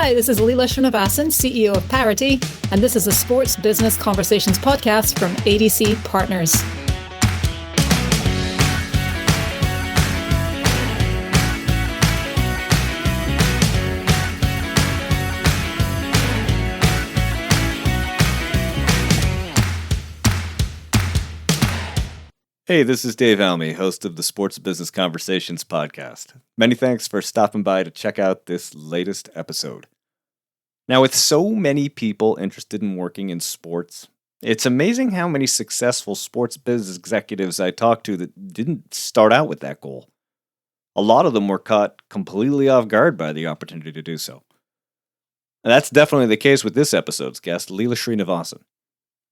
Hi, this is Leela Srinivasan, CEO of Parity, and this is a Sports Business Conversations podcast from ADC Partners. Hey, this is Dave Almy, host of the Sports Business Conversations podcast. Many thanks for stopping by to check out this latest episode. Now, with so many people interested in working in sports, it's amazing how many successful sports business executives I talked to that didn't start out with that goal. A lot of them were caught completely off guard by the opportunity to do so. And that's definitely the case with this episode's guest, Leela Srinivasan.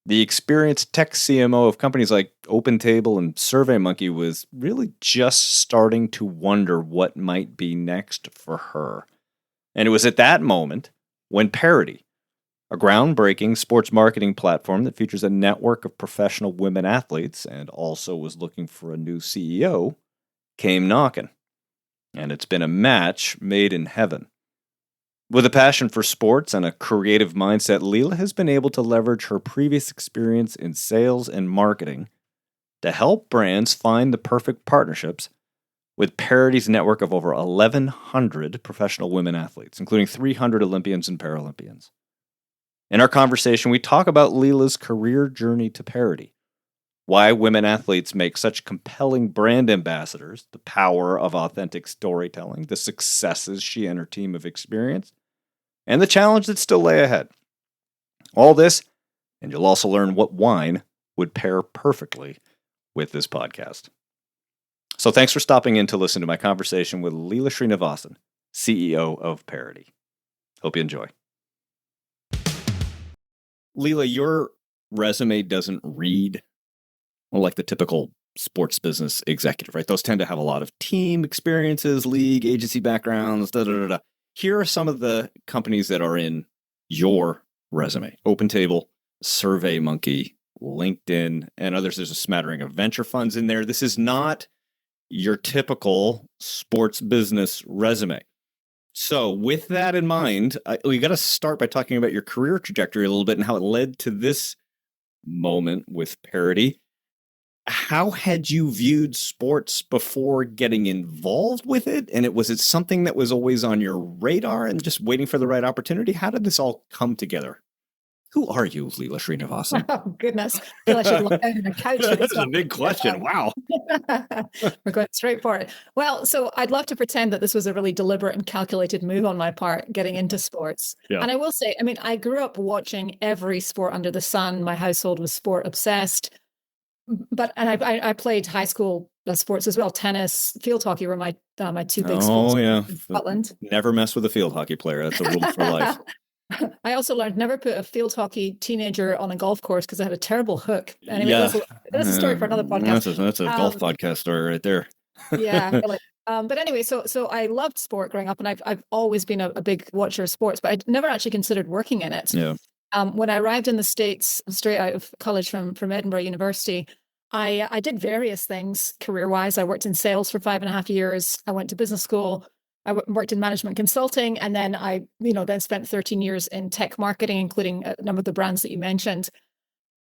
The experienced tech CMO of companies like OpenTable and SurveyMonkey was really just starting to wonder what might be next for her. And it was at that moment when Parity, a groundbreaking sports marketing platform that features a network of professional women athletes and also was looking for a new CEO, came knocking. And it's been a match made in heaven. With a passion for sports and a creative mindset, Leela has been able to leverage her previous experience in sales and marketing to help brands find the perfect partnerships with Parity's network of over 1,100 professional women athletes, including 300 Olympians and Paralympians. In our conversation, we talk about Leela's career journey to Parity, why women athletes make such compelling brand ambassadors, the power of authentic storytelling, the successes she and her team have experienced, and the challenge that still lay ahead. All this, and you'll also learn what wine would pair perfectly with this podcast. So thanks for stopping in to listen to my conversation with Leela Srinivasan, CEO of Parity. Hope you enjoy. Leela, your resume doesn't read like the typical sports business executive, right? Those tend to have a lot of team experiences, league, agency backgrounds, da-da-da-da. Here are some of the companies that are in your resume. OpenTable, SurveyMonkey, LinkedIn, and others. There's a smattering of venture funds in there. This is not your typical sports business resume. So with that in mind, we got to start by talking about your career trajectory a little bit and how it led to this moment with Parity. How had you viewed sports before getting involved with it? And was it something that was always on your radar and just waiting for the right opportunity? How did this all come together? Who are you, Leela Srinivasan? Oh, goodness. I feel I should lie down on a couch. That's a big question. Wow. We're going straight for it. Well, so I'd love to pretend that this was a really deliberate and calculated move on my part, getting into sports. Yeah. And I will say, I grew up watching every sport under the sun. My household was sport obsessed. But I played high school sports as well. Tennis, field hockey were my two big sports in Scotland. Never mess with a field hockey player. That's a rule for life. I also learned never put a field hockey teenager on a golf course because I had a terrible hook. Anyway, that's a story for another podcast. That's a golf podcast story right there. Yeah. Really. But anyway, so I loved sport growing up, and I've always been a big watcher of sports, but I'd never actually considered working in it. Yeah. When I arrived in the States, straight out of college from Edinburgh University, I did various things career-wise. I worked in sales for 5.5 years. I went to business school. I worked in management consulting, and then I spent 13 years in tech marketing, including a number of the brands that you mentioned.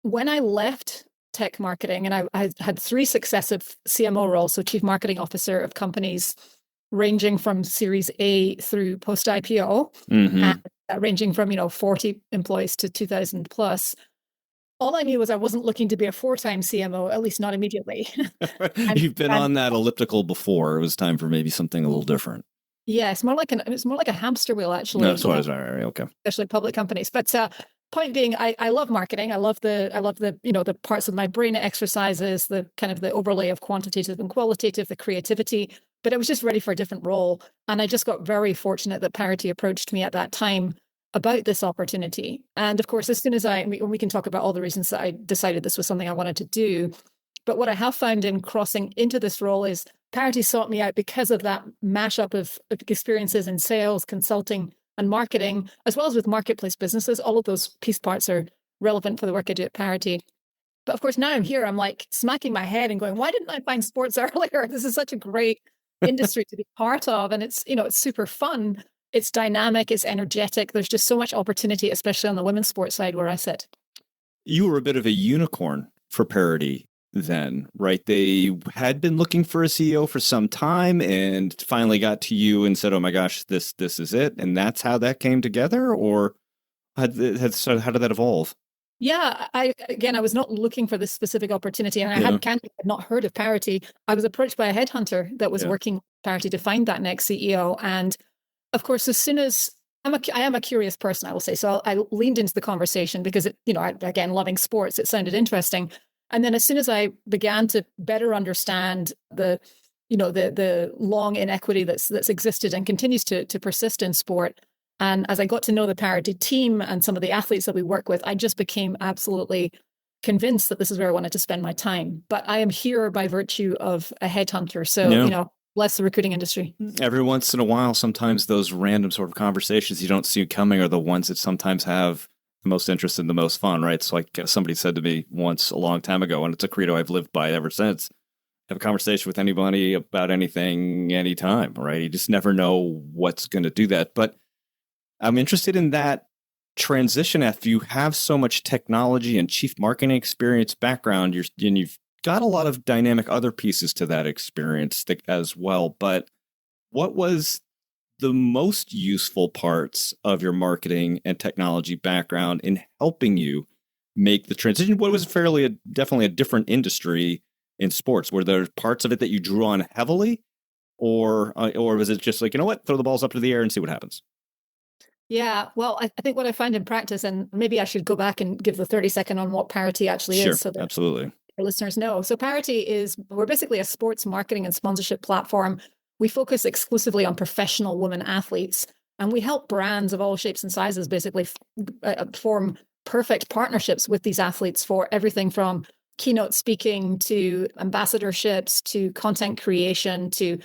When I left tech marketing, and I had 3 successive CMO roles, so chief marketing officer of companies ranging from Series A through post-IPO, and ranging from 40 employees to 2,000 plus. All I knew was I wasn't looking to be a 4-time CMO, at least not immediately. You've been on that elliptical before. It was time for maybe something a little different. Yeah, it's more like a hamster wheel, actually. No, that's what I was right. Okay. Especially public companies. But point being, I love marketing. I love the parts of my brain it exercises, the kind of the overlay of quantitative and qualitative, the creativity. But I was just ready for a different role, and I just got very fortunate that Parity approached me at that time about this opportunity. And of course, as soon as we can talk about all the reasons that I decided this was something I wanted to do. But what I have found in crossing into this role is Parity sought me out because of that mashup of experiences in sales, consulting, and marketing, as well as with marketplace businesses. All of those piece parts are relevant for the work I do at Parity. But of course, now I'm here, I'm like smacking my head and going, why didn't I find sports earlier? This is such a great industry to be part of. And it's super fun. It's dynamic, it's energetic. There's just so much opportunity, especially on the women's sports side where I sit. You were a bit of a unicorn for Parity then, right? They had been looking for a CEO for some time and finally got to you and said, "Oh my gosh, this is it." And that's how that came together, or how did that evolve? Yeah, I was not looking for this specific opportunity, and I Yeah. had not heard of Parity. I was approached by a headhunter that was Yeah. working with Parity to find that next CEO. And of course, as soon as I am a curious person, I will say. So I leaned into the conversation because again, loving sports, it sounded interesting. And then as soon as I began to better understand the long inequity that's existed and continues to persist in sport, and as I got to know the Parity team and some of the athletes that we work with, I just became absolutely convinced that this is where I wanted to spend my time. But I am here by virtue of a headhunter. So, bless the recruiting industry. Every once in a while, sometimes those random sort of conversations you don't see coming are the ones that sometimes have the most interest and the most fun, right? So like somebody said to me once a long time ago, and it's a credo I've lived by ever since: have a conversation with anybody about anything, anytime, right? You just never know what's going to do that. But I'm interested in that transition after you have so much technology and chief marketing experience background. You've got a lot of dynamic other pieces to that experience as well. But what was the most useful parts of your marketing and technology background in helping you make the transition? What was definitely a different industry in sports? Were there parts of it that you drew on heavily, or was it just like, you know what, throw the balls up to the air and see what happens? Yeah, well, I think what I find in practice, and maybe I should go back and give the 30-second on what Parity actually Sure, is, so that absolutely. our listeners know. So we're basically a sports marketing and sponsorship platform. We focus exclusively on professional women athletes, and we help brands of all shapes and sizes basically form perfect partnerships with these athletes for everything from keynote speaking to ambassadorships to content creation to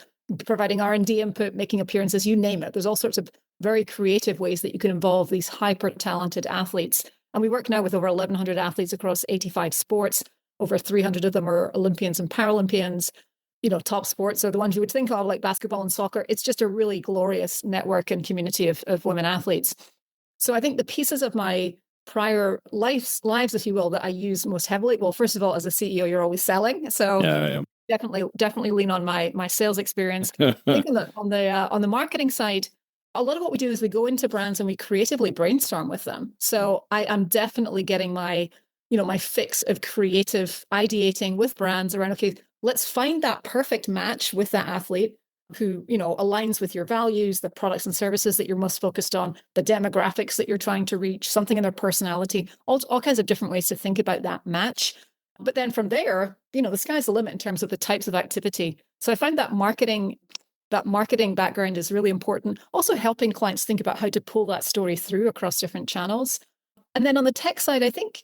providing R&D input, making appearances, you name it. There's all sorts of very creative ways that you can involve these hyper talented athletes. And we work now with over 1,100 athletes across 85 sports. Over 300 of them are Olympians and Paralympians. Top sports are the ones you would think of, like basketball and soccer. It's just a really glorious network and community of women athletes. So I think the pieces of my prior lives, if you will, that I use most heavily. Well, first of all, as a CEO, you're always selling. So Yeah. definitely lean on my sales experience. I think on the marketing side, a lot of what we do is we go into brands and we creatively brainstorm with them. So I am definitely getting my fix of creative ideating with brands around, okay, let's find that perfect match with that athlete who, aligns with your values, the products and services that you're most focused on, the demographics that you're trying to reach, something in their personality, all kinds of different ways to think about that match. But then from there, the sky's the limit in terms of the types of activity. So I find that marketing background is really important. Also helping clients think about how to pull that story through across different channels. And then on the tech side, I think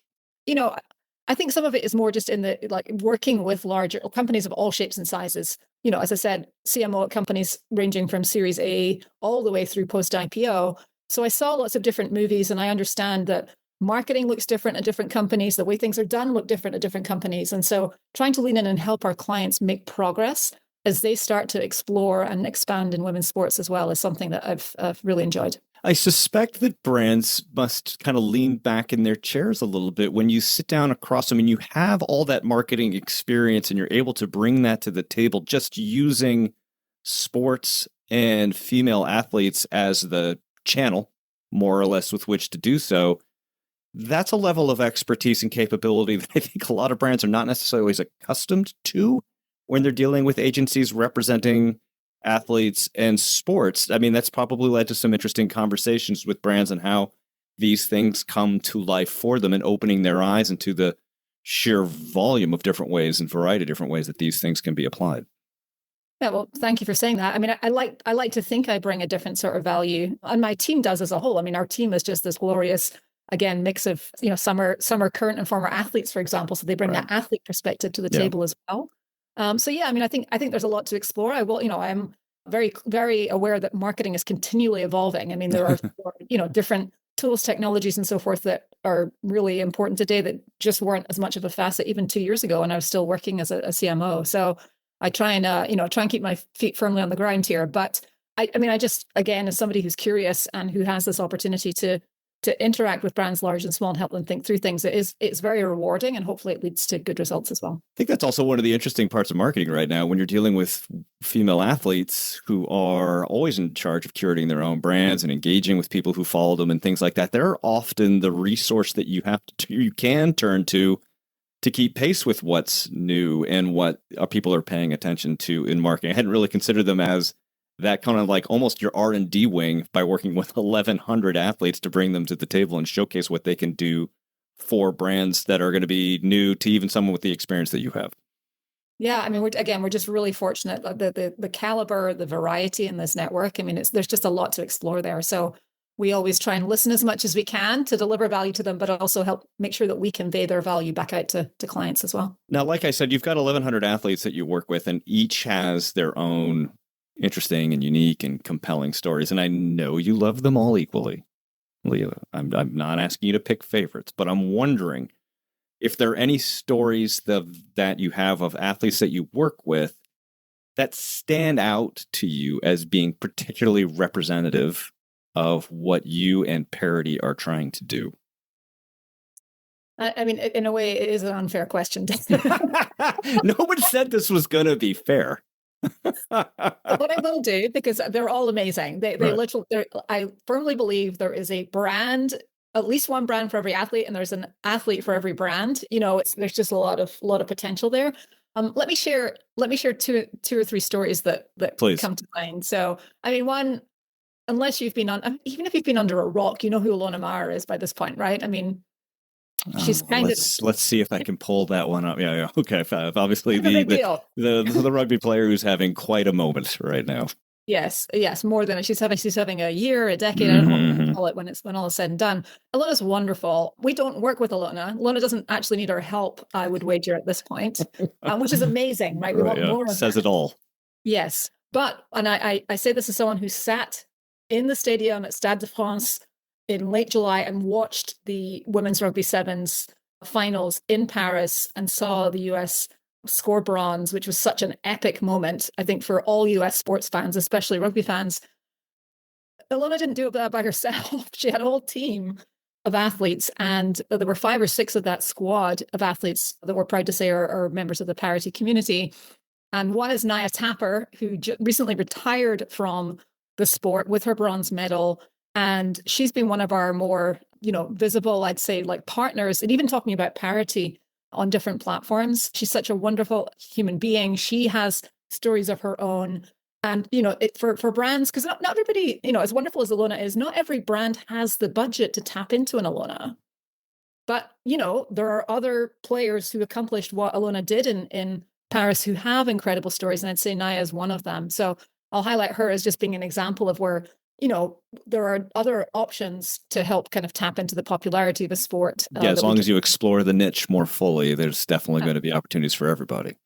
some of it is more just in the working with larger companies of all shapes and sizes. As I said, CMO at companies ranging from Series A all the way through post IPO. So I saw lots of different movies, and I understand that marketing looks different at different companies. The way things are done look different at different companies. And so trying to lean in and help our clients make progress as they start to explore and expand in women's sports as well is something that I've really enjoyed. I suspect that brands must kind of lean back in their chairs a little bit when you sit down across them and you have all that marketing experience and you're able to bring that to the table just using sports and female athletes as the channel, more or less, with which to do so. That's a level of expertise and capability that I think a lot of brands are not necessarily always accustomed to when they're dealing with agencies representing athletes and sports. I mean, that's probably led to some interesting conversations with brands and how these things come to life for them and opening their eyes into the sheer volume of different ways and variety of different ways that these things can be applied. Yeah, well, thank you for saying that. I mean, I like to think I bring a different sort of value, and my team does as a whole. I mean, our team is just this glorious, again, mix of some are current and former athletes, for example, so they bring that athlete perspective to the table as well. So yeah, I mean, I think there's a lot to explore. I'm very, very aware that marketing is continually evolving. I mean, there are different tools, technologies, and so forth that are really important today that just weren't as much of a facet even 2 years ago when I was still working as a CMO. So I try and keep my feet firmly on the ground here. But I mean, I just, again, as somebody who's curious and who has this opportunity to interact with brands large and small and help them think through things, it's very rewarding, and hopefully it leads to good results as well. I think that's also one of the interesting parts of marketing right now, when you're dealing with female athletes who are always in charge of curating their own brands and engaging with people who follow them and things like that. They're often the resource that you can turn to keep pace with what's new and what people are paying attention to in marketing. I hadn't really considered them as that kind of like almost your R&D wing, by working with 1,100 athletes to bring them to the table and showcase what they can do for brands that are going to be new to even someone with the experience that you have. Yeah, I mean, we're just really fortunate. The caliber, the variety in this network. I mean, there's just a lot to explore there. So we always try and listen as much as we can to deliver value to them, but also help make sure that we convey their value back out to clients as well. Now, like I said, you've got 1,100 athletes that you work with, and each has their own interesting and unique and compelling stories. And I know you love them all equally, Leela. I'm not asking you to pick favorites, but I'm wondering if there are any stories that you have of athletes that you work with that stand out to you as being particularly representative of what you and Parity are trying to do. I mean, in a way, it is an unfair question. No one said this was going to be fair. What I will do, because they're all amazing. They Right. literally, I firmly believe there is a brand, at least one brand for every athlete, and there's an athlete for every brand. You know, there's just a lot of potential there. Let me share two or three stories that Please. come to mind. So, I mean, one, unless you've been even if you've been under a rock, you know who Ilona Maher is by this point, right? I mean, she's let's see if I can pull that one up. Yeah. Okay. Obviously, the rugby player who's having quite a moment right now. Yes, more than she's having a year, a decade. I don't know what to call it when all is said and done. Ilona's wonderful. We don't work with Ilona. Ilona doesn't actually need our help, I would wager at this point, which is amazing, right? We want more. Says it all. Yes, and I say this as someone who sat in the stadium at Stade de France in late July and watched the women's rugby sevens finals in Paris and saw the US score bronze, which was such an epic moment, I think, for all US sports fans, especially rugby fans. Ilona didn't do it by herself. She had a whole team of athletes, and there were 5 or 6 of that squad of athletes that we're proud to say are members of the Parity community. And one is Naya Tapper, who recently retired from the sport with her bronze medal. And she's been one of our more, visible, I'd say, like partners, and even talking about Parity on different platforms. She's such a wonderful human being. She has stories of her own. And, for brands, because not everybody, as wonderful as Ilona is, not every brand has the budget to tap into an Ilona. But, there are other players who accomplished what Ilona did in Paris who have incredible stories. And I'd say Naya is one of them. So I'll highlight her as just being an example of where, there are other options to help kind of tap into the popularity of the sport. Yeah, as long as you explore the niche more fully, there's definitely going to be opportunities for everybody.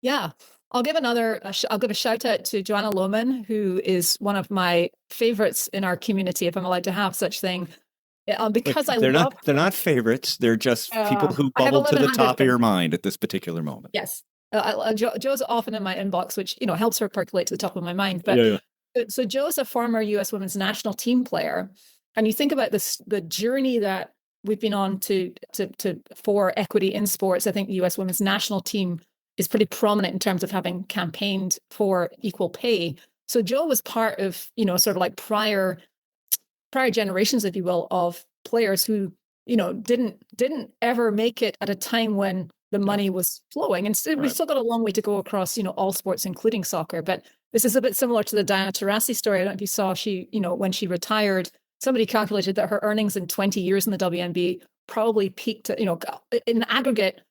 Yeah. I'll give a shout out to Joanna Lohman, who is one of my favorites in our community, if I'm allowed to have such thing. Because they're not favorites. They're just people who bubble to the top of your mind at this particular moment. Yes. Jo's often in my inbox, which, helps her percolate to the top of my mind. But yeah. So Jo's a former US women's national team player. And you think about the journey that we've been on for equity in sports. I think the US women's national team is pretty prominent in terms of having campaigned for equal pay. So Jo was part of, sort of like prior generations, if you will, of players who, didn't ever make it at a time when the money was flowing. And we've still got a long way to go across, all sports, including soccer. But this is a bit similar to the Diana Taurasi story. I don't know if you saw, she, when she retired, somebody calculated that her earnings in 20 years in the WNBA probably peaked at, in aggregate,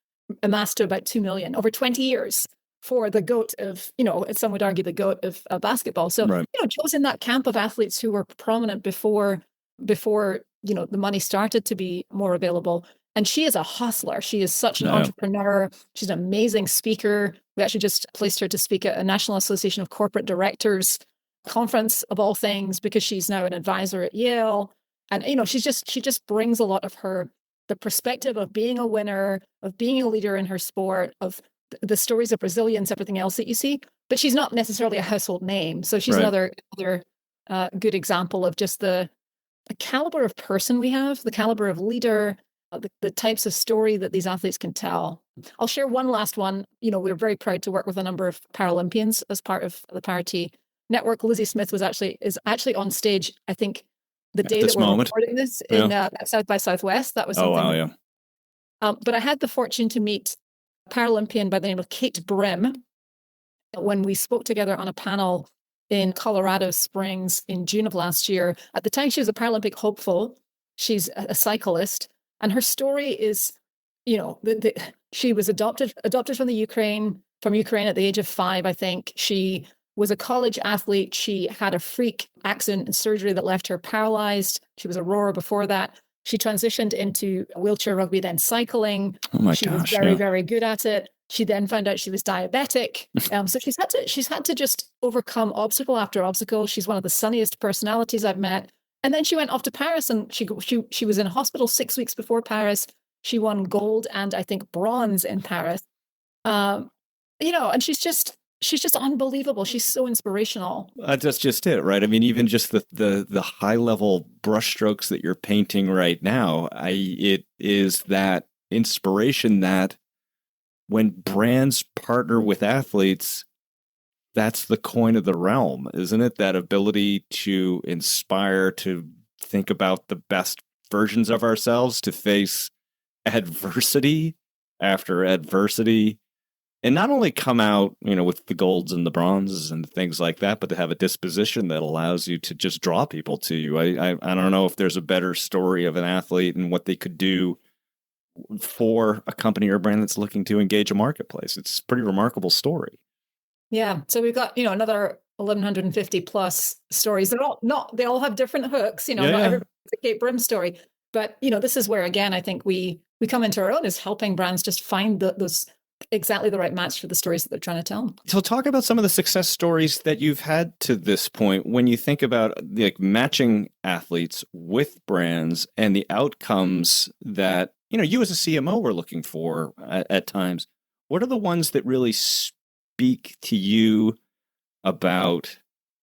amassed to about 2 million over 20 years for the GOAT of, some would argue the GOAT of basketball. So, Jo's in that camp of athletes who were prominent before, the money started to be more available. And she is a hustler. She is such an entrepreneur. She's an amazing speaker. We actually just placed her to speak at a National Association of Corporate Directors conference of all things, because she's now an advisor at Yale. And, she just brings a lot of the perspective of being a winner, of being a leader in her sport, of the stories of resilience, everything else that you see. but she's not necessarily a household name. So she's Right. another good example of just the caliber of person we have, the caliber of leader, the types of story that these athletes can tell. I'll share one last one. You know, we're very proud to work with a number of Paralympians as part of the Parity network. Lizzie Smith is actually on stage, I think, the day that we're recording this in South by Southwest. That was something. Oh, wow, yeah. But I had the fortune to meet a Paralympian by the name of Kate Brim when we spoke together on a panel in Colorado Springs in June of last year. At the time, she was a Paralympic hopeful. She's a cyclist, and her story is, you know, she was adopted from Ukraine at the age of 5, I think. She was a college athlete. She had a freak accident and surgery that left her paralyzed. She was a rower before that. She transitioned into wheelchair rugby, then cycling. Oh my she gosh, was very, very good at it. She then found out she was diabetic. So she's had to just overcome obstacle after obstacle. She's one of the sunniest personalities I've met. And then she went off to Paris, and she was in hospital 6 weeks before Paris. She won gold and I think bronze in Paris. You know, and she's just unbelievable. She's so inspirational. That's just it, right? I mean, even just the high level brushstrokes that you're painting right now, it is that inspiration that when brands partner with athletes, that's the coin of the realm, isn't it? That ability to inspire, to think about the best versions of ourselves, to face adversity after adversity, and not only come out, you know, with the golds and the bronzes and things like that, but to have a disposition that allows you to just draw people to you. I don't know if there's a better story of an athlete and what they could do for a company or a brand that's looking to engage a marketplace. It's a pretty remarkable story. Yeah. So we've got, you know, another 1,150 plus stories. They all have different hooks, you know, not everybody's a Kate Brim story, but you know, this is where, again, I think we come into our own, is helping brands just find those exactly the right match for the stories that they're trying to tell. So talk about some of the success stories that you've had to this point when you think about like matching athletes with brands and the outcomes that, you know, you as a CMO were looking for at times. What are the ones that really speak to you about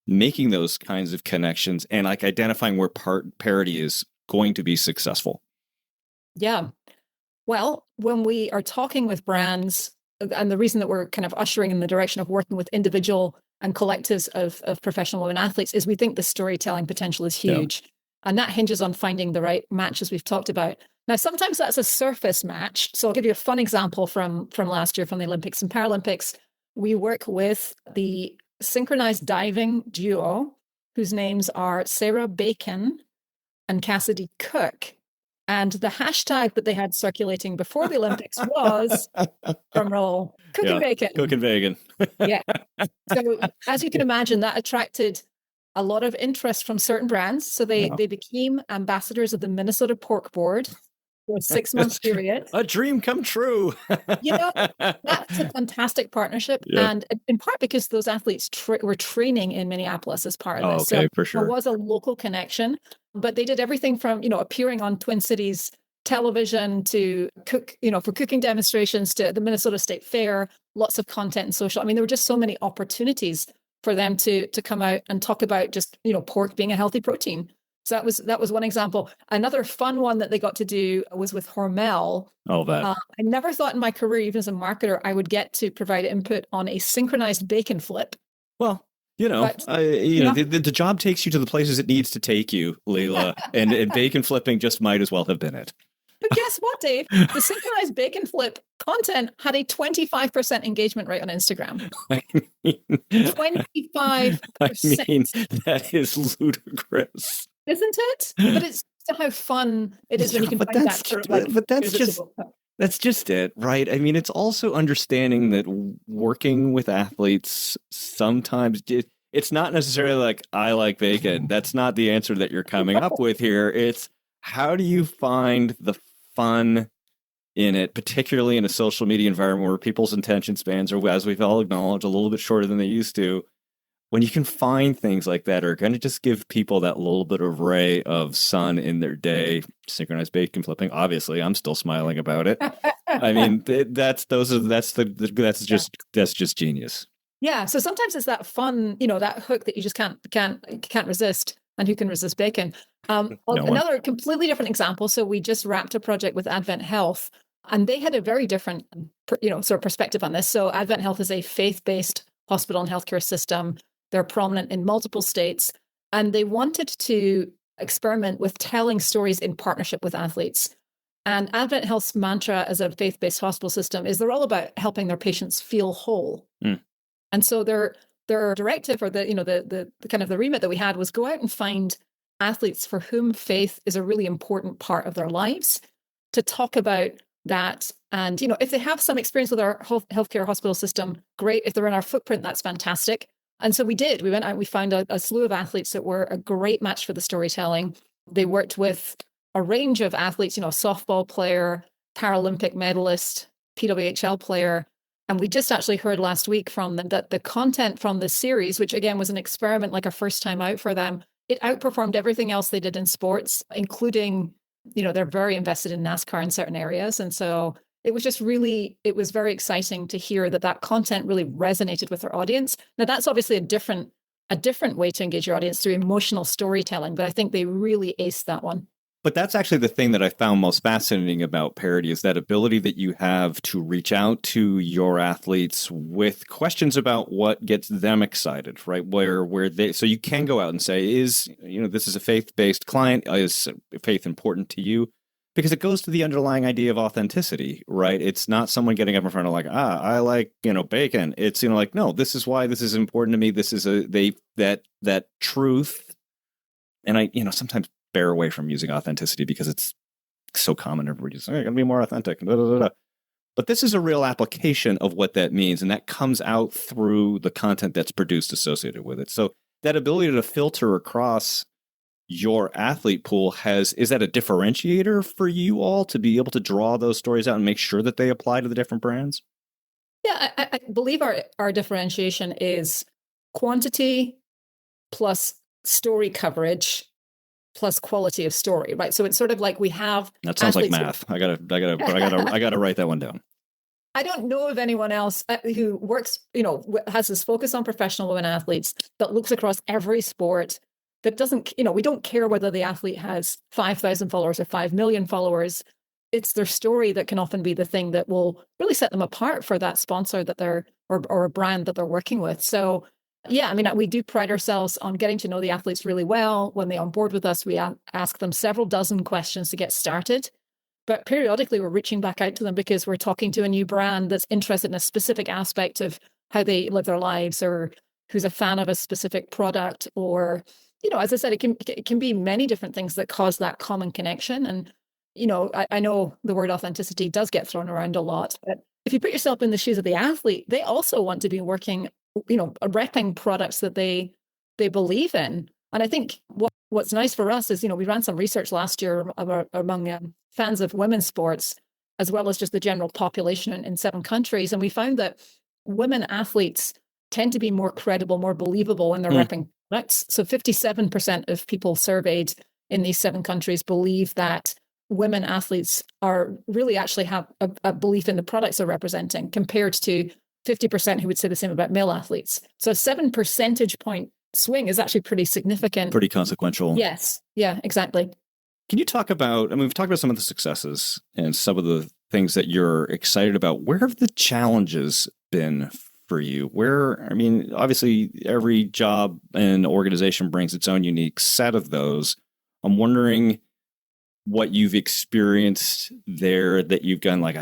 making those kinds of connections and like identifying where Parity is going to be successful? Yeah. Well, when we are talking with brands, and the reason that we're kind of ushering in the direction of working with individual and collectives of professional women athletes, is we think the storytelling potential is huge. Yeah. And that hinges on finding the right match, as we've talked about. Now, sometimes that's a surface match. So I'll give you a fun example from last year, from the Olympics and Paralympics. We work with the synchronized diving duo, whose names are Sarah Bacon and Cassidy Cook. And the hashtag that they had circulating before the Olympics was, drum roll, cooking bacon. Cooking bacon. Yeah. So as you can imagine, that attracted a lot of interest from certain brands. So they became ambassadors of the Minnesota Pork Board for a 6-month period. A dream come true. You know, that's a fantastic partnership. Yeah. And in part because those athletes were training in Minneapolis as part of this. Okay, so for sure. There was a local connection, but they did everything from, you know, appearing on Twin Cities television to cook, you know, for cooking demonstrations, to the Minnesota State Fair, lots of content and social. I mean, there were just so many opportunities for them to come out and talk about just, you know, pork being a healthy protein. So that was one example. Another fun one that they got to do was with Hormel. Oh, that. I never thought in my career, even as a marketer, I would get to provide input on a synchronized bacon flip. Well, you know, the job takes you to the places it needs to take you, Leela, and bacon flipping just might as well have been it. But guess what, Dave? The synchronized bacon flip content had a 25% engagement rate on Instagram. I mean, 25%. I mean, that is ludicrous. Isn't it? But it's how fun it is when you can find that. Sort of like, but that's just it, right? I mean, it's also understanding that working with athletes sometimes it's not necessarily like, I like bacon. That's not the answer that you're coming up with here. It's how do you find the fun in it, particularly in a social media environment where people's attention spans are, as we've all acknowledged, a little bit shorter than they used to. When you can find things like that are going to just give people that little bit of ray of sun in their day. Synchronized bacon flipping, obviously, I'm still smiling about it. I mean, that's just genius. Yeah. So sometimes it's that fun, that hook that you just can't resist. And who can resist bacon? Another completely different example. So we just wrapped a project with Advent Health, and they had a very different, sort of perspective on this. So Advent Health is a faith-based hospital and healthcare system. They're prominent in multiple states, and they wanted to experiment with telling stories in partnership with athletes. And Advent Health's mantra as a faith-based hospital system is they're all about helping their patients feel whole. And so their directive, or the kind of the remit that we had, was go out and find athletes for whom faith is a really important part of their lives, to talk about that. And, if they have some experience with our healthcare hospital system, great. If they're in our footprint, that's fantastic. And so we did. We went out, we found a slew of athletes that were a great match for the storytelling. They worked with a range of athletes, softball player, Paralympic medalist, PWHL player. And we just actually heard last week from them that the content from the series, which again was an experiment, like a first time out for them, it outperformed everything else they did in sports, including, they're very invested in NASCAR in certain areas. And so it was very exciting to hear that content really resonated with their audience. Now, that's obviously a different way to engage your audience, through emotional storytelling, but I think they really aced that one. But that's actually the thing that I found most fascinating about Parity, is that ability that you have to reach out to your athletes with questions about what gets them excited, right? So you can go out and say, this is a faith-based client, is faith important to you? Because it goes to the underlying idea of authenticity, right? It's not someone getting up in front of like, I like, bacon. It's, no, this is why this is important to me. This is that truth. And I, sometimes bear away from using authenticity because it's so common. Everybody's saying, I gotta be more authentic. Blah, blah, blah. But this is a real application of what that means. And that comes out through the content that's produced associated with it. So that ability to filter across your athlete pool is that a differentiator for you all to be able to draw those stories out and make sure that they apply to the different brands? Yeah, I believe our differentiation is quantity plus story coverage plus quality of story, right? So it's sort of like we have. That sounds like math. I gotta write that one down. I don't know of anyone else who works, has this focus on professional women athletes that looks across every sport, that doesn't, we don't care whether the athlete has 5,000 followers or 5 million followers. It's their story that can often be the thing that will really set them apart for that sponsor that or a brand that they're working with. So yeah, we do pride ourselves on getting to know the athletes really well. When they onboard with us, we ask them several dozen questions to get started. But periodically, we're reaching back out to them because we're talking to a new brand that's interested in a specific aspect of how they live their lives, or who's a fan of a specific product, or, as I said, it can be many different things that cause that common connection. And, I know the word authenticity does get thrown around a lot, but if you put yourself in the shoes of the athlete, they also want to be working, repping products that they believe in. And I think what's nice for us is, we ran some research last year among fans of women's sports, as well as just the general population in 7 countries. And we found that women athletes tend to be more credible, more believable when they're repping products. So 57% of people surveyed in these 7 countries believe that women athletes really actually have a belief in the products they're representing, compared to 50% who would say the same about male athletes. So a 7 percentage point swing is actually pretty significant. Pretty consequential. Yes. Yeah, exactly. Can you talk about, we've talked about some of the successes and some of the things that you're excited about. Where have the challenges been for you? Obviously every job and organization brings its own unique set of those. I'm wondering what you've experienced there that you've gone like,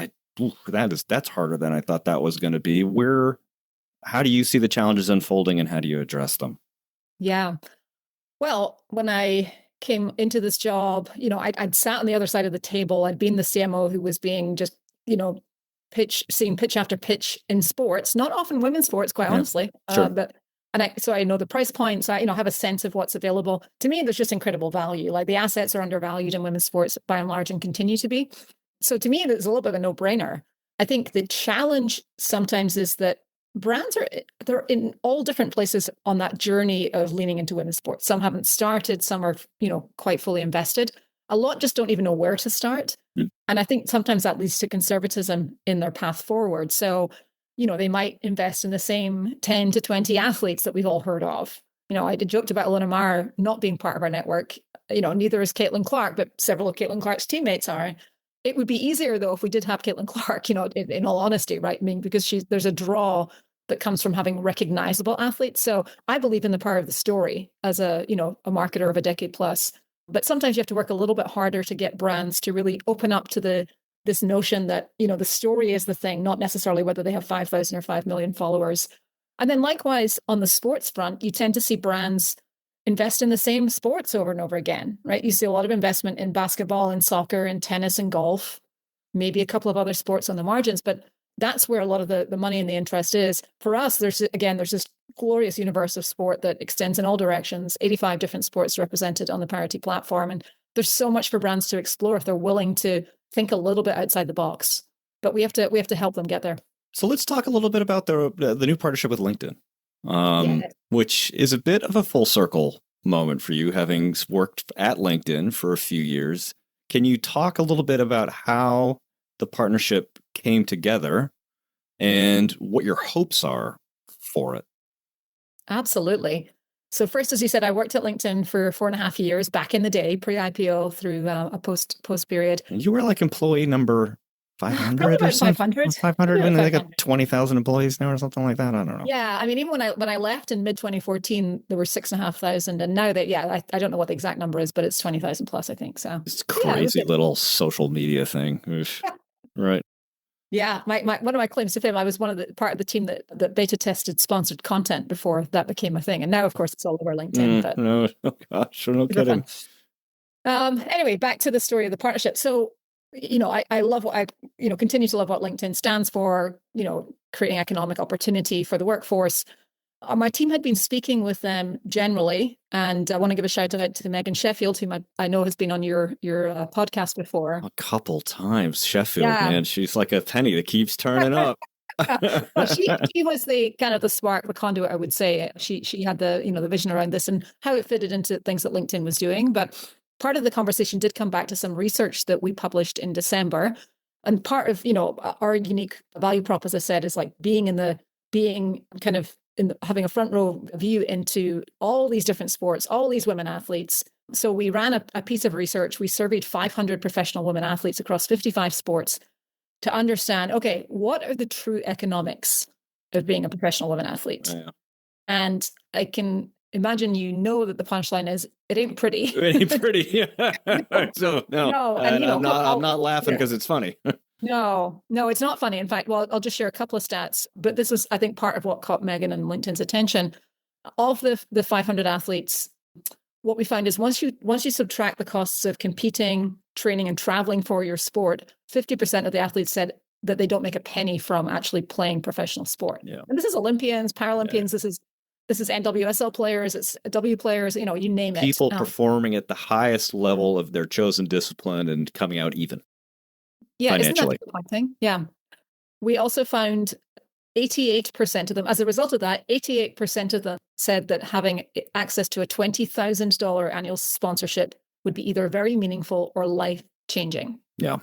that's harder than I thought that was going to be. How do you see the challenges unfolding and how do you address them? Yeah. Well, when I came into this job, I'd sat on the other side of the table. I'd been the CMO who was being just, seeing pitch after pitch in sports, not often women's sports, quite honestly. Sure. So I know the price points, I, have a sense of what's available. To me, there's just incredible value. Like the assets are undervalued in women's sports by and large and continue to be. So to me, it's a little bit of a no-brainer. I think the challenge sometimes is that brands they're in all different places on that journey of leaning into women's sports. Some haven't started, some are, quite fully invested. A lot just don't even know where to start. And I think sometimes that leads to conservatism in their path forward. So they might invest in the same 10 to 20 athletes that we've all heard of. I did joked about Ilona Maher not being part of our network. Neither is Caitlin Clark, but several of Caitlin Clark's teammates are. It would be easier, though, if we did have Caitlin Clark, in all honesty, right? I mean, because there's a draw that comes from having recognizable athletes. So I believe in the power of the story as a marketer of a decade plus. But sometimes you have to work a little bit harder to get brands to really open up to this notion that, the story is the thing, not necessarily whether they have 5,000 or 5 million followers. And then likewise, on the sports front, you tend to see brands invest in the same sports over and over again, right? You see a lot of investment in basketball and soccer and tennis and golf, maybe a couple of other sports on the margins, but that's where a lot of the money and the interest is. For us, there's this glorious universe of sport that extends in all directions, 85 different sports represented on the Parity platform. And there's so much for brands to explore if they're willing to think a little bit outside the box. But we have to help them get there. So let's talk a little bit about the new partnership with LinkedIn, which is a bit of a full circle moment for you, having worked at LinkedIn for a few years. Can you talk a little bit about how the partnership came together and what your hopes are for it? Absolutely. So first, as you said, I worked at LinkedIn for 4.5 years back in the day, pre-IPO through a post period. You were like employee number 500 or something? 500. 500 when they got 20,000 employees now or something like that. I don't know. Yeah, I mean, even when I left in mid 2014, there were 6,500, and now that I don't know what the exact number is, but it's 20,000 plus, I think. So it's crazy little social media thing, right? Yeah, my one of my claims to fame, I was part of the team that beta tested sponsored content before that became a thing, and now of course it's all over LinkedIn. But no, oh gosh, no kidding. Anyway, back to the story of the partnership. So I love what I continue to love what LinkedIn stands for. Creating economic opportunity for the workforce. My team had been speaking with them generally, and I want to give a shout out to Megan Sheffield, whom I know has been on your podcast before. A couple times. Sheffield, man, she's like a penny that keeps turning up. Well, she was the kind of the spark, the conduit, I would say. She had the vision around this and how it fitted into things that LinkedIn was doing. But part of the conversation did come back to some research that we published in December. And part of, our unique value prop, as I said, is like having a front row view into all these different sports, all these women athletes. So we ran a piece of research. We surveyed 500 professional women athletes across 55 sports to understand, okay, what are the true economics of being a professional women athlete? Yeah. And I can imagine that the punchline is, it ain't pretty. It ain't pretty. So no, and, I'm not laughing because it's funny. No, it's not funny. In fact, well, I'll just share a couple of stats, but this was, I think, part of what caught Megan and LinkedIn's attention. Of the 500 athletes, what we found is once you subtract the costs of competing, training, and traveling for your sport, 50% of the athletes said that they don't make a penny from actually playing professional sport. Yeah. And this is Olympians, Paralympians. Yeah. This is NWSL players, it's W players, you name it. People performing at the highest level of their chosen discipline and coming out even. Yeah, financially. Isn't that disappointing? Yeah. We also found 88% of them, as a result of that, 88% of them said that having access to a $20,000 annual sponsorship would be either very meaningful or life-changing. Yeah.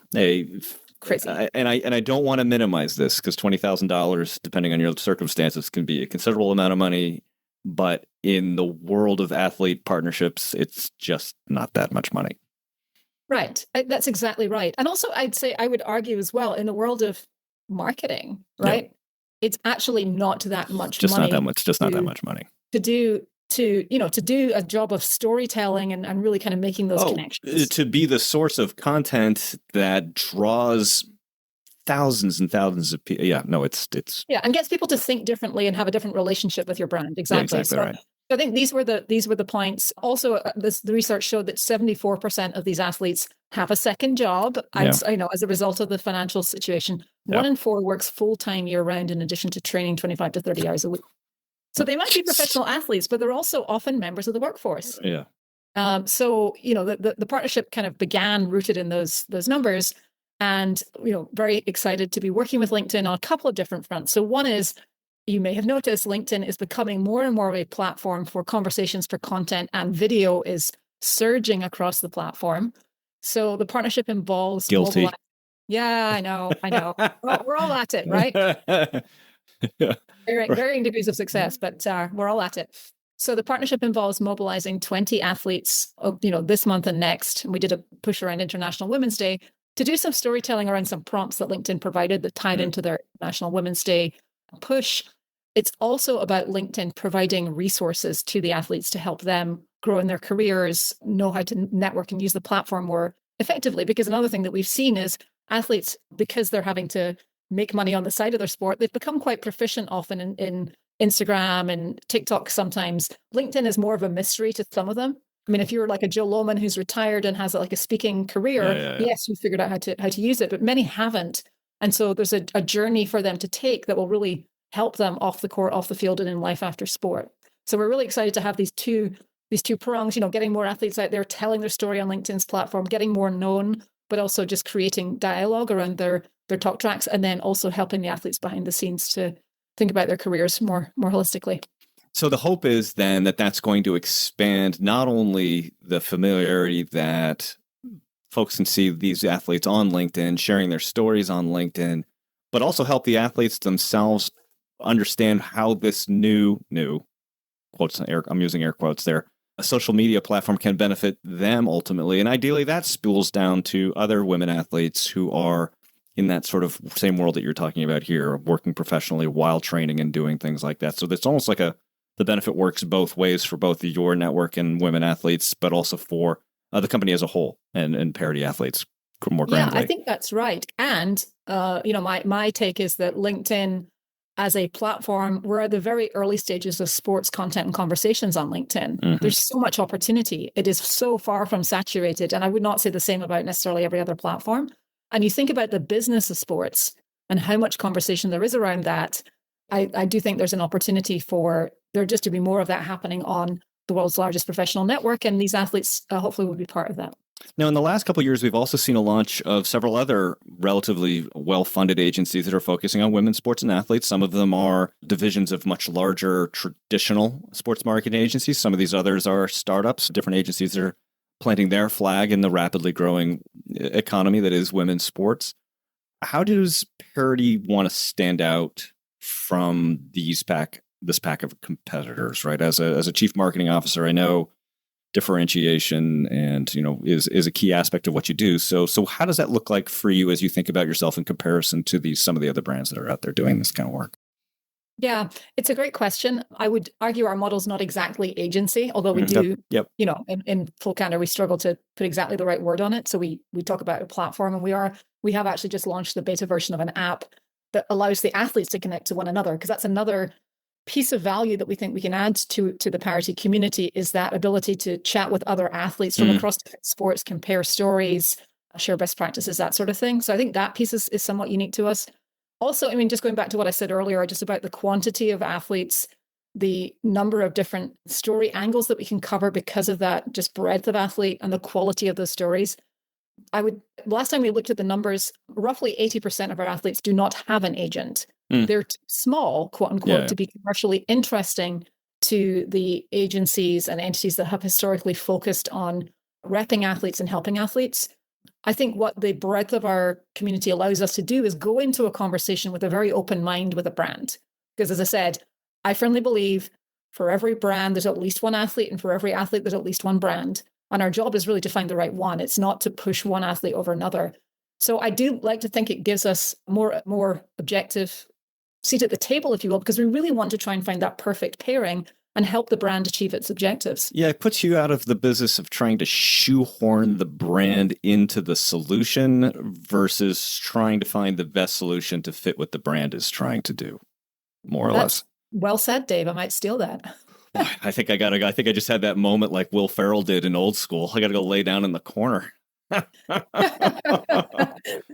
Crazy. And I don't want to minimize this because $20,000, depending on your circumstances, can be a considerable amount of money. But in the world of athlete partnerships, it's just not that much money. Right. That's exactly right. And also, I would argue as well, in the world of marketing, right? Yeah. It's actually not that much money. Not that much money. To do a job of storytelling and really kind of making those connections. To be the source of content that draws thousands and thousands of people. Yeah, no, it's and gets people to think differently and have a different relationship with your brand. Exactly. Yeah, exactly right. I think these were the points. Also, the research showed that 74% of these athletes have a second job. As a result of the financial situation. Yeah. 1 in 4 works full time year round in addition to training 25 to 30 hours a week. So they might be professional athletes, but they're also often members of the workforce. Yeah. So the partnership kind of began rooted in those numbers, and very excited to be working with LinkedIn on a couple of different fronts. So one is, you may have noticed, LinkedIn is becoming more and more of a platform for conversations, for content, and video is surging across the platform. So the partnership involves guilty. Yeah, I know. We're all at it, right? Yeah. Varying degrees of success, but we're all at it. So the partnership involves mobilizing 20 athletes, this month and next. And we did a push around International Women's Day to do some storytelling around some prompts that LinkedIn provided that tied into their National Women's Day push. It's also about LinkedIn providing resources to the athletes to help them grow in their careers, know how to network and use the platform more effectively. Because another thing that we've seen is athletes, because they're having to make money on the side of their sport, they've become quite proficient often in Instagram and TikTok sometimes. LinkedIn is more of a mystery to some of them. I mean, if you're like a Joe Lohman who's retired and has like a speaking career, yes, you figured out how to use it, but many haven't. And so there's a journey for them to take that will really help them off the court, off the field, and in life after sport. So we're really excited to have these two prongs, getting more athletes out there, telling their story on LinkedIn's platform, getting more known, but also just creating dialogue around their talk tracks, and then also helping the athletes behind the scenes to think about their careers more holistically. So the hope is then that that's going to expand not only the familiarity that folks can see these athletes on LinkedIn, sharing their stories on LinkedIn, but also help the athletes themselves understand how this new quotes, I'm using air quotes there, a social media platform can benefit them ultimately. And ideally that spools down to other women athletes who are in that sort of same world that you're talking about here, working professionally while training and doing things like that. So it's almost like the benefit works both ways for both your network and women athletes, but also for the company as a whole and Parity athletes more grandly. Yeah, I think that's right. And, my take is that LinkedIn as a platform, we're at the very early stages of sports content and conversations on LinkedIn. Mm-hmm. There's so much opportunity. It is so far from saturated. And I would not say the same about necessarily every other platform. And you think about the business of sports and how much conversation there is around that. I do think there's an opportunity for there just to be more of that happening on the world's largest professional network. And these athletes hopefully will be part of that. Now, in the last couple of years, we've also seen a launch of several other relatively well-funded agencies that are focusing on women's sports and athletes. Some of them are divisions of much larger traditional sports marketing agencies. Some of these others are startups, different agencies that are planting their flag in the rapidly growing economy that is women's sports. How does Parity want to stand out from this pack of competitors, right? As a chief marketing officer, I know differentiation and is a key aspect of what you do. So how does that look like for you as you think about yourself in comparison to some of the other brands that are out there doing this kind of work? Yeah, it's a great question. I would argue our model is not exactly agency, although we do, in full candor, we struggle to put exactly the right word on it. So we talk about a platform, and we have actually just launched the beta version of an app that allows the athletes to connect to one another, because that's another piece of value that we think we can add to the Parity community, is that ability to chat with other athletes from across different sports, compare stories, share best practices, that sort of thing. So I think that piece is somewhat unique to us. Also, I mean, just going back to what I said earlier, just about the quantity of athletes, the number of different story angles that we can cover because of that just breadth of athlete and the quality of those stories. Last time we looked at the numbers, roughly 80% of our athletes do not have an agent. They're too small, quote unquote, to be commercially interesting to the agencies and entities that have historically focused on repping athletes and helping athletes. I think what the breadth of our community allows us to do is go into a conversation with a very open mind with a brand. Because as I said, I firmly believe for every brand, there's at least one athlete, and for every athlete, there's at least one brand. And our job is really to find the right one. It's not to push one athlete over another. So I do like to think it gives us more objective seat at the table, if you will, because we really want to try and find that perfect pairing and help the brand achieve its objectives. Yeah, it puts you out of the business of trying to shoehorn the brand into the solution versus trying to find the best solution to fit what the brand is trying to do, more or less. Well said, Dave. I might steal that. I think I just had that moment like Will Ferrell did in Old School. I got to go lay down in the corner.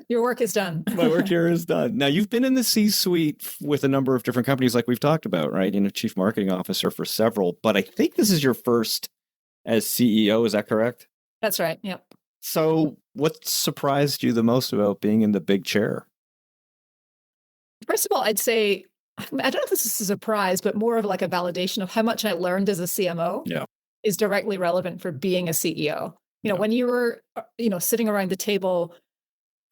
Your work is done. My work here is done. Now, you've been in the C-suite with a number of different companies like we've talked about, right? Chief marketing officer for several, but I think this is your first as CEO. Is that correct? That's right. Yep. So what surprised you the most about being in the big chair? First of all, I'd say, I don't know if this is a surprise, but more of like a validation of how much I learned as a CMO is directly relevant for being a CEO. When you were, sitting around the table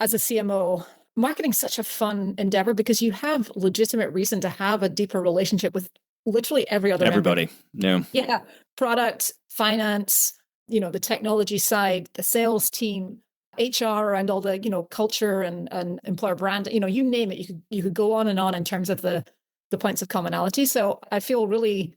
as a CMO, marketing's such a fun endeavor because you have legitimate reason to have a deeper relationship with literally everybody. Yeah. Product, finance, the technology side, the sales team, HR, and all the, culture and employer brand, you name it. You could go on and on in terms of the points of commonality. So I feel really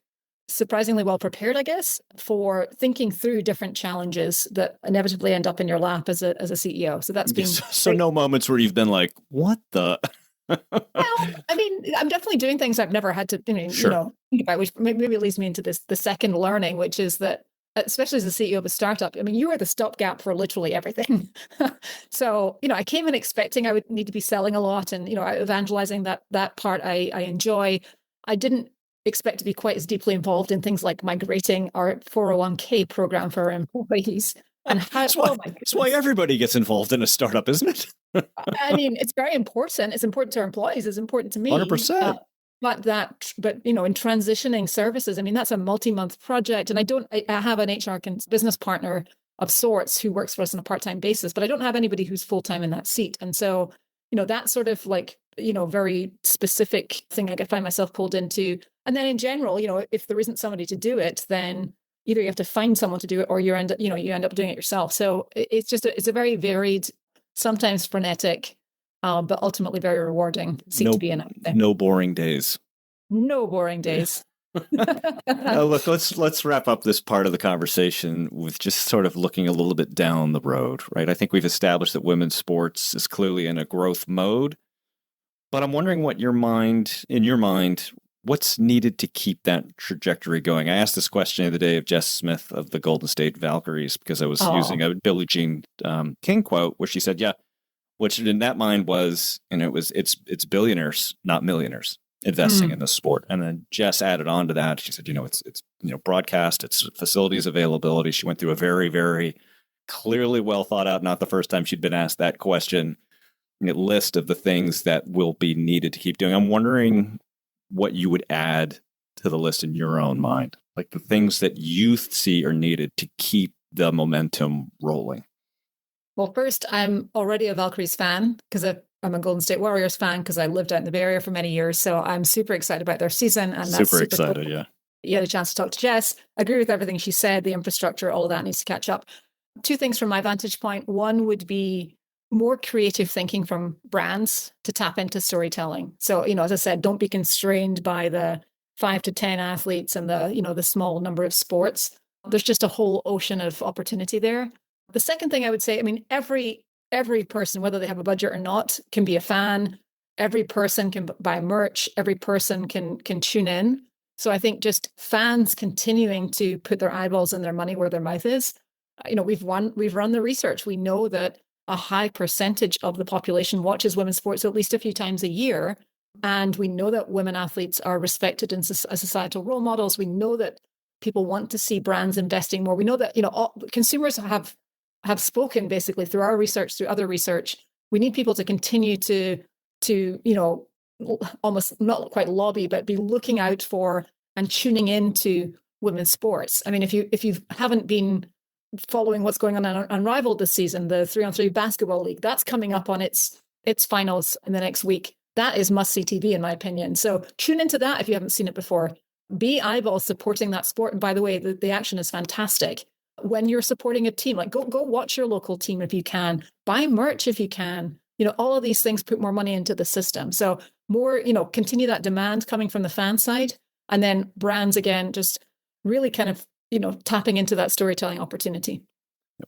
surprisingly well prepared, I guess, for thinking through different challenges that inevitably end up in your lap as a CEO. So that's been so no moments where you've been like, what the? Well, I mean, I'm definitely doing things I've never had to, Sure. think about, which maybe leads me into the second learning, which is that, especially as the CEO of a startup, I mean, you are the stopgap for literally everything. So, I came in expecting I would need to be selling a lot and, evangelizing that part I enjoy. I didn't expect to be quite as deeply involved in things like migrating our 401k program for our employees. And how, that's why everybody gets involved in a startup, isn't it? I mean, it's very important. It's important to our employees. It's important to me. 100%. But in transitioning services, I mean, that's a multi-month project. And I have an HR business partner of sorts who works for us on a part-time basis, but I don't have anybody who's full-time in that seat. And so, that sort of very specific thing I could find myself pulled into. And then in general, if there isn't somebody to do it, then either you have to find someone to do it or you end up doing it yourself. So it's a very varied, sometimes frenetic, but ultimately very rewarding seat to be in. No boring days. No boring days. Look, let's wrap up this part of the conversation with just sort of looking a little bit down the road, right? I think we've established that women's sports is clearly in a growth mode, but I'm wondering in your mind, what's needed to keep that trajectory going? I asked this question the other day of Jess Smith of the Golden State Valkyries because I was using a Billie Jean King quote where she said, which in that mind was, it's billionaires, not millionaires investing in the sport. And then Jess added on to that. She said, it's broadcast, it's facilities availability. She went through a very, very clearly well thought out, not the first time she'd been asked that question, list of the things that will be needed to keep doing. I'm wondering what you would add to the list in your own mind, like the things that you see are needed to keep the momentum rolling. Well, first, I'm already a Valkyries fan because I'm a Golden State Warriors fan because I lived out in the Bay Area for many years. So I'm super excited about their season. And that's super excited, cool. Yeah. You had a chance to talk to Jess. I agree with everything she said. The infrastructure, all of that needs to catch up. Two things from my vantage point. One would be more creative thinking from brands to tap into storytelling. So, as I said, don't be constrained by the 5 to 10 athletes and the small number of sports. There's just a whole ocean of opportunity there. The second thing I would say, I mean, every person, whether they have a budget or not, can be a fan. Every person can buy merch. Every person can tune in. So I think just fans continuing to put their eyeballs and their money where their mouth is. We've run the research. We know that a high percentage of the population watches women's sports at least a few times a year. And we know that women athletes are respected as societal role models. We know that people want to see brands investing more. We know that, consumers have spoken basically through our research, through other research. We need people to continue to almost not quite lobby, but be looking out for and tuning into women's sports. I mean, if you haven't been following what's going on Unrivaled this season, the 3-on-3 basketball league, that's coming up on its finals in the next week. That is must-see TV, in my opinion. So tune into that if you haven't seen it before. Be eyeballs supporting that sport. And by the way, the action is fantastic. When you're supporting a team, like go watch your local team if you can. Buy merch if you can. All of these things put more money into the system. So more, continue that demand coming from the fan side. And then brands, again, just really kind of tapping into that storytelling opportunity.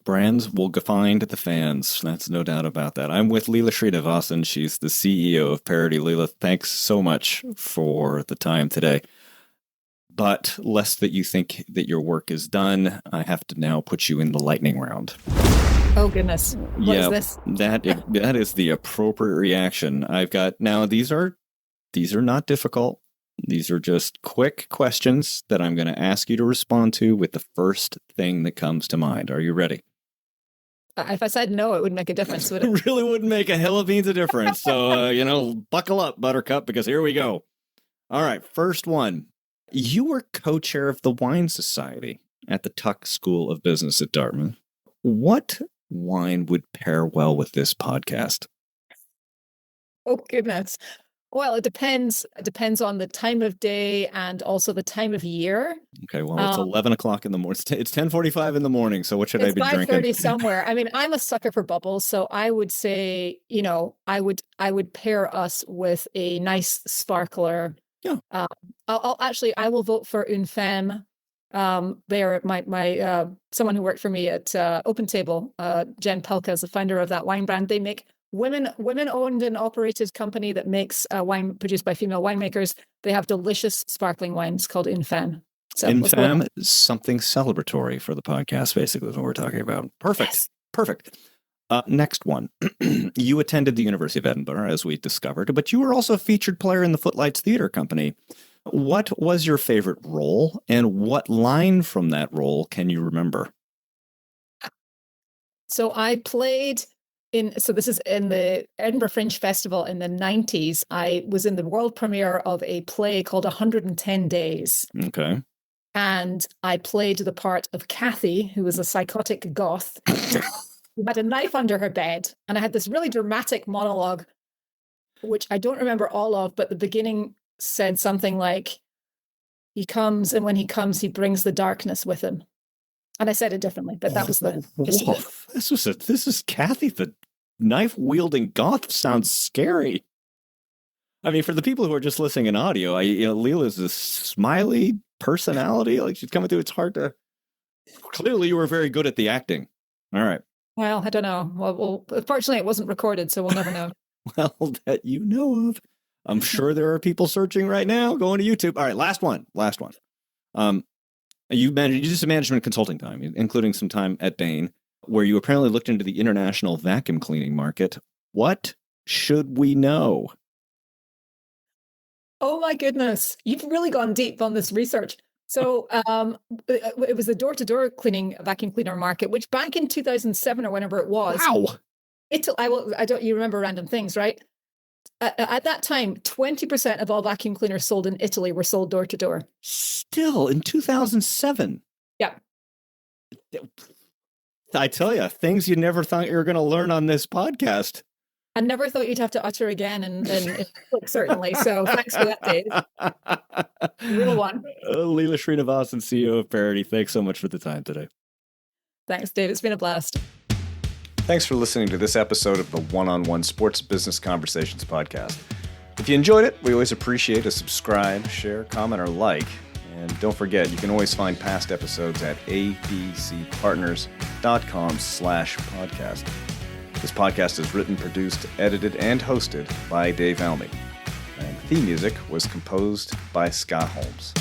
Brands will find the fans. That's no doubt about that. I'm with Leela Srinivasan. She's the CEO of Parity. Leela, thanks so much for the time today. But lest that you think that your work is done, I have to now put you in the lightning round. Oh, goodness. What is this? That is the appropriate reaction. I've got now, these are not difficult. These are just quick questions that I'm going to ask you to respond to with the first thing that comes to mind. Are you ready? If I said no, it wouldn't make a difference, would it? It really wouldn't make a hell of beans of difference. So, buckle up, Buttercup, because here we go. All right, first one. You were co-chair of the Wine Society at the Tuck School of Business at Dartmouth. What wine would pair well with this podcast? Oh, goodness. Well, it depends. It depends on the time of day and also the time of year. Okay, well, it's 11 o'clock in the morning. It's 10:45 in the morning. So what should I be drinking? It's 5:30 somewhere. I mean, I'm a sucker for bubbles, so I would say, I would pair us with a nice sparkler. Yeah. I will vote for Une Femme. They're my someone who worked for me at Open Table. Jen Pelka is the founder of that wine brand. They make women-owned and operated company that makes wine produced by female winemakers. They have delicious sparkling wines called Une Femme. So Une Femme is something celebratory for the podcast, basically, is what we're talking about. Perfect. Yes. Perfect. Next one. You attended the University of Edinburgh, as we discovered, but you were also a featured player in the Footlights Theatre Company. What was your favorite role, and what line from that role can you remember? So I played this is in the Edinburgh Fringe Festival in the 90s. I was in the world premiere of a play called 110 Days. Okay. And I played the part of Kathy, who was a psychotic goth who had a knife under her bed. And I had this really dramatic monologue, which I don't remember all of, but the beginning said something like, he comes, and when he comes, he brings the darkness with him. And I said it differently, but that was the This is Kathy, the knife-wielding goth. Sounds scary. I mean, for the people who are just listening in audio, Leela's this smiley personality. Like, she's coming through. It's hard to... Clearly, you were very good at the acting. All right. Well, I don't know. Well, fortunately, it wasn't recorded, so we'll never know. Well, that you know of. I'm sure there are people searching right now, going to YouTube. All right, last one. You did some management consulting time, including some time at Bain, where you apparently looked into the international vacuum cleaning market. What should we know? Oh my goodness, you've really gone deep on this research. So it was the door-to-door vacuum cleaner market, which back in 2007 or whenever it was. Wow. You remember random things, right? At that time, 20% of all vacuum cleaners sold in Italy were sold door to door. Still in 2007. Yeah. I tell you, things you never thought you were going to learn on this podcast. I never thought you'd have to utter again, and certainly. So thanks for that, Dave. Real one. Leela Srinivasan, CEO of Parity. Thanks so much for the time today. Thanks, Dave. It's been a blast. Thanks for listening to this episode of the One-on-One Sports Business Conversations podcast. If you enjoyed it, we always appreciate a subscribe, share, comment, or like. And don't forget, you can always find past episodes at abcpartners.com/podcast. This podcast is written, produced, edited, and hosted by Dave Almy. And theme music was composed by Scott Holmes.